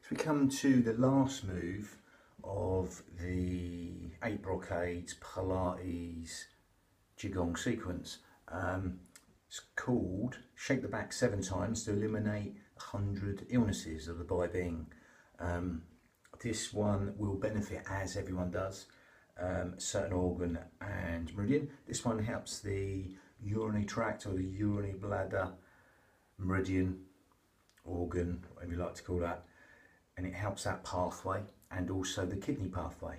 So we come to the last move of the 8 brocades Pilates Qigong sequence. It's called Shake the Back 7 times to eliminate 100 illnesses of the well-being. This one will benefit, as everyone does, a certain organ and meridian. This one helps the urinary tract or the urinary bladder, meridian, organ, whatever you like to call that, and it helps that pathway and also the kidney pathway,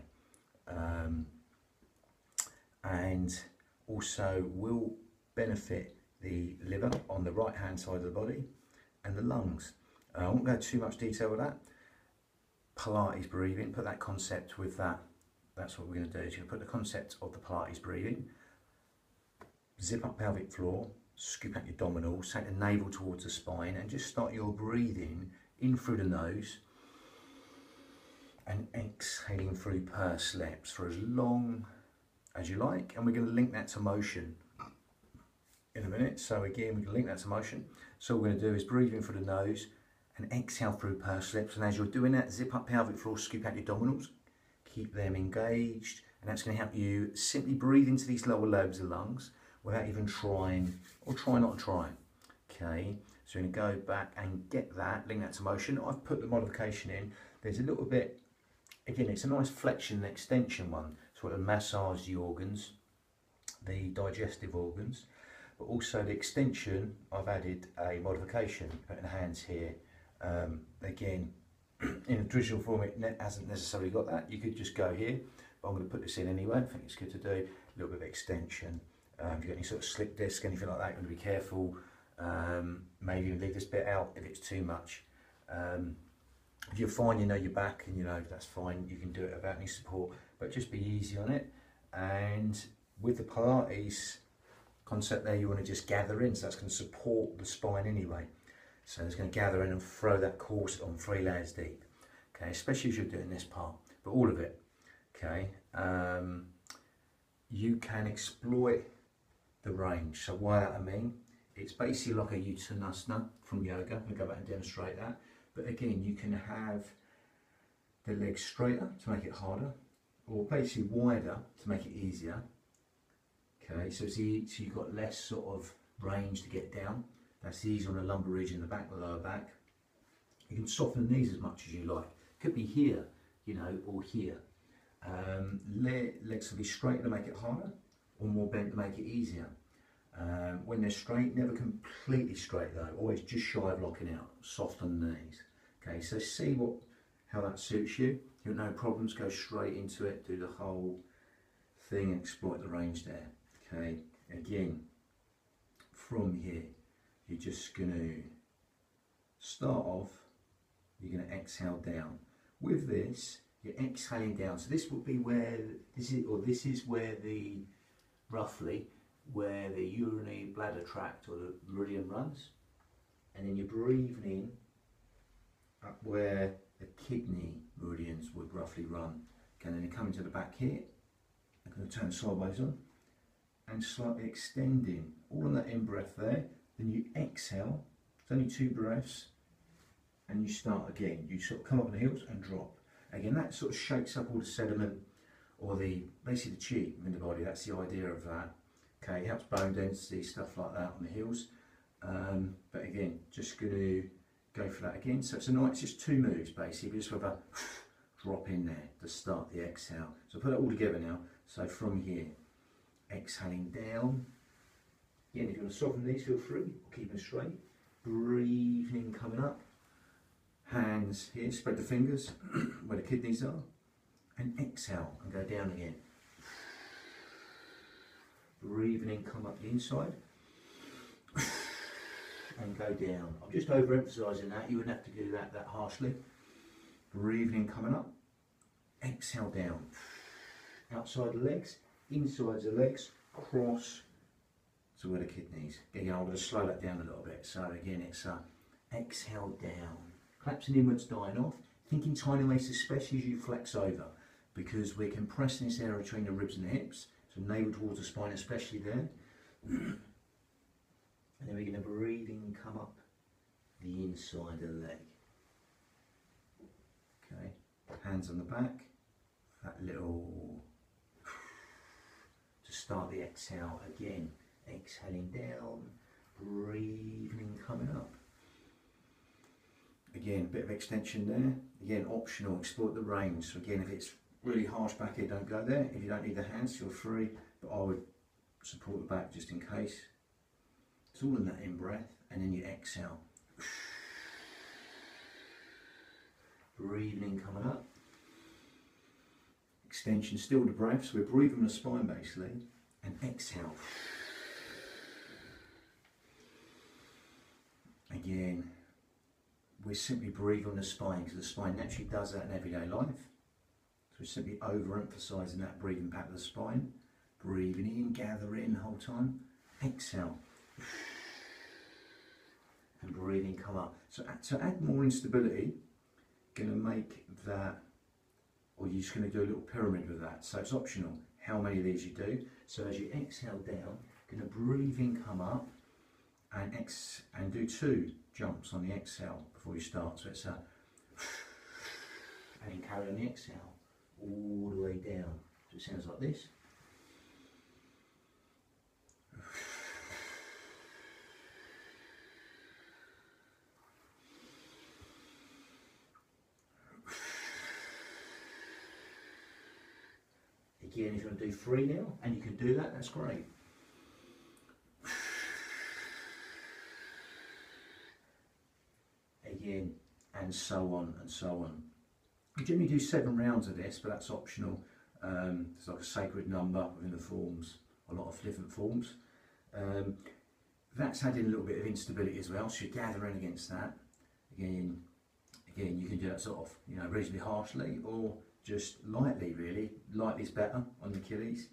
and also will benefit the liver on the right hand side of the body and the lungs. I won't go too much detail with that. Pilates breathing, put that concept with that. That's what we're going to do. Is you're going to put the concept of the Pilates breathing, zip up pelvic floor, scoop out your abdominals, take the navel towards the spine, and just start your breathing in through the nose and exhaling through pursed lips for as long as you like. And we're going to link that to motion in a minute. So again, we can link that to motion. So what we're going to do is breathe in through the nose and exhale through pursed lips. And as you're doing that, zip up pelvic floor, scoop out your abdominals, keep them engaged, and that's going to help you simply breathe into these lower lobes of the lungs without even trying, or try not to try. Okay, so we're going to go back and get that, link that to motion. I've put the modification in. There's a little bit, again, it's a nice flexion and extension one, so it'll massage the organs, the digestive organs, but also the extension, I've added a modification, putting the hands here. Again, in a traditional form it hasn't necessarily got that. You could just go here, but I'm going to put this in anyway. I think it's good to do a little bit of extension. If you've got any sort of slip disc, anything like that, you're going to be careful. Maybe even leave this bit out if it's too much. If you're fine, you know your back, and you know that's fine, you can do it without any support, but just be easy on it. And with the Pilates concept there, you want to just gather in, so that's going to support the spine anyway. So it's going to gather in and throw that corset on 3 layers deep. Okay, especially as you're doing this part, but all of it. Okay, you can exploit the range. So why that I mean, it's basically like a Uttanasana from yoga. I'll go back and demonstrate that. But again, you can have the legs straighter to make it harder, or basically wider to make it easier. Okay, so you've got less sort of range to get down. That's easy on the lumbar region, the back, the lower back. You can soften the knees as much as you like. It could be here, you know, or here. Legs will be straight to make it harder, or more bent to make it easier. When they're straight, never completely straight though, always just shy of locking out, soft on the knees. Okay, so see how that suits you. You've got no problems, go straight into it, do the whole thing, exploit the range there. Okay, again, from here, you're just going to start off, you're going to exhale down. With this, you're exhaling down. So this will be where, this is where the, roughly, where the urinary bladder tract or the meridian runs. And then you're breathing in up where the kidney meridians would roughly run. Okay, and then you're coming to the back here. I'm going to turn sideways on and slightly extending all on that in breath there. Then you exhale, it's only 2 breaths, and you start again. You sort of come up on the heels and drop. Again, that sort of shakes up all the sediment, or basically the chi in the body. That's the idea of that. Okay, it helps bone density, stuff like that on the heels. But again, just going to go for that again. So it's just 2 moves basically, just with a drop in there to start the exhale. So put it all together now. So from here, exhaling down. Again, if you want to soften these, feel free, keep them straight. Breathing in, coming up. Hands here, spread the fingers where the kidneys are. And exhale and go down again. Breathing in, come up the inside. And go down. I'm just overemphasising that, you wouldn't have to do that harshly. Breathing in, coming up. Exhale down. Outside the legs, inside the legs, cross to where the kidneys. Again, I'm going to slow that down a little bit. So again, it's exhale down. Collapsing inwards, dying off. Think in tiny ways, especially as you flex over, because we're compressing this area between the ribs and the hips. So navel towards the spine, especially there. And then we're going to breathe in, come up the inside of the leg. hands on the back, that little, to start the exhale again, exhaling down, breathing, coming up. Again, a bit of extension there. Again, optional, exploit the range. So again, if it's really harsh back here, don't go there. If you don't need the hands, feel free, but I would support the back just in case. It's all in that in-breath, and then you exhale. Breathing in, coming up. Extension, still the breath, so we're breathing the spine basically, and exhale. Again, we're simply breathing on the spine because the spine naturally does that in everyday life. So we're simply overemphasizing that breathing back of the spine. Breathing in, gather in the whole time. Exhale. And breathing, come up. So to add more instability, going to make that, or you're just going to do a little pyramid with that. So it's optional how many of these you do. So as you exhale down, going to breathe in, come up, and do 2 jumps on the exhale before you start. So it's a, and then carry on the exhale all the way down. So it sounds like this. Again, if you want to do 3 now, and you can do that, that's great. Again, and so on and so on. You generally do 7 rounds of this, but that's optional. It's like a sacred number within the forms, a lot of different forms. That's adding a little bit of instability as well, so you're gathering against that. Again, you can do that sort of, you know, reasonably harshly or just lightly, really. Lightly is better on the Achilles,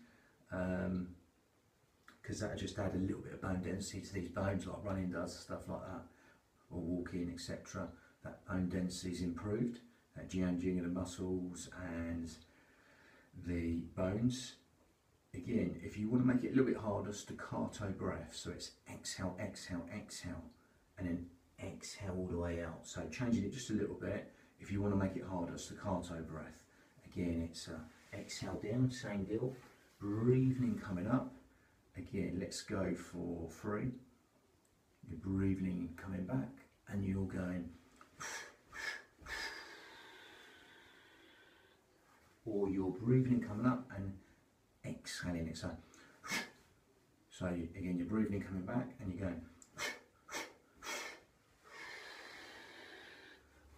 because that'll just add a little bit of bone density to these bones, like running does, stuff like that, or walking, etc. That bone density is improved, that jianjing of the muscles and the bones. Again, if you want to make it a little bit harder, staccato breath, so it's exhale, exhale, exhale, and then exhale all the way out. So changing it just a little bit. If you want to make it harder, staccato breath. Again, it's exhale down, same deal. Breathing in, coming up. Again, let's go for 3. You're breathing in, coming back, and you're going. Or you're breathing in, coming up, and exhaling it. So again, you're breathing in, coming back, and you're going.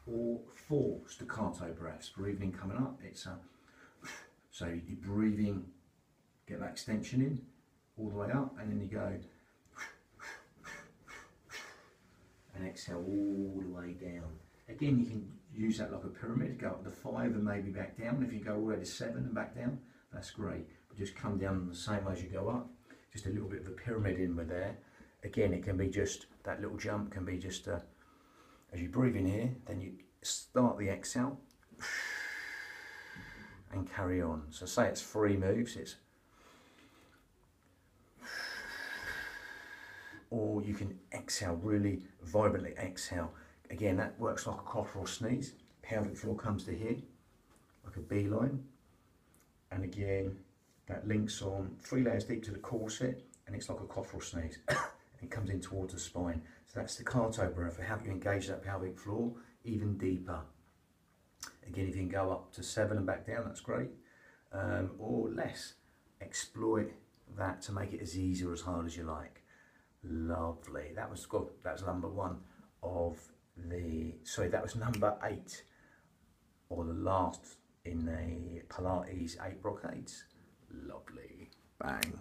Or 4 staccato breaths, breathing coming up, it's so you're breathing, get that extension in, all the way up, and then you go, and exhale all the way down. Again, you can use that like a pyramid, go up to 5 and maybe back down. If you go all the way to 7 and back down, that's great. But just come down the same way as you go up, just a little bit of a pyramid in with there. Again, it can be just, that little jump can be just as you breathe in here, then you start the exhale and carry on. So say it's 3 moves, it's, or you can exhale, really vibrantly exhale. Again, that works like a cough or sneeze. Pelvic floor comes to here, like a beeline. And again, that links on 3 layers deep to the corset, and it's like a cough or sneeze. It comes in towards the spine. So that's the staccato breath, for how you engage that pelvic floor even deeper. Again, if you can go up to 7 and back down, that's great. Or less. Exploit that to make it as easy or as hard as you like. Lovely. That was good. That's number 1 of the, sorry, that was number 8, or the last in the Pilates 8 brocades. Lovely. Bang.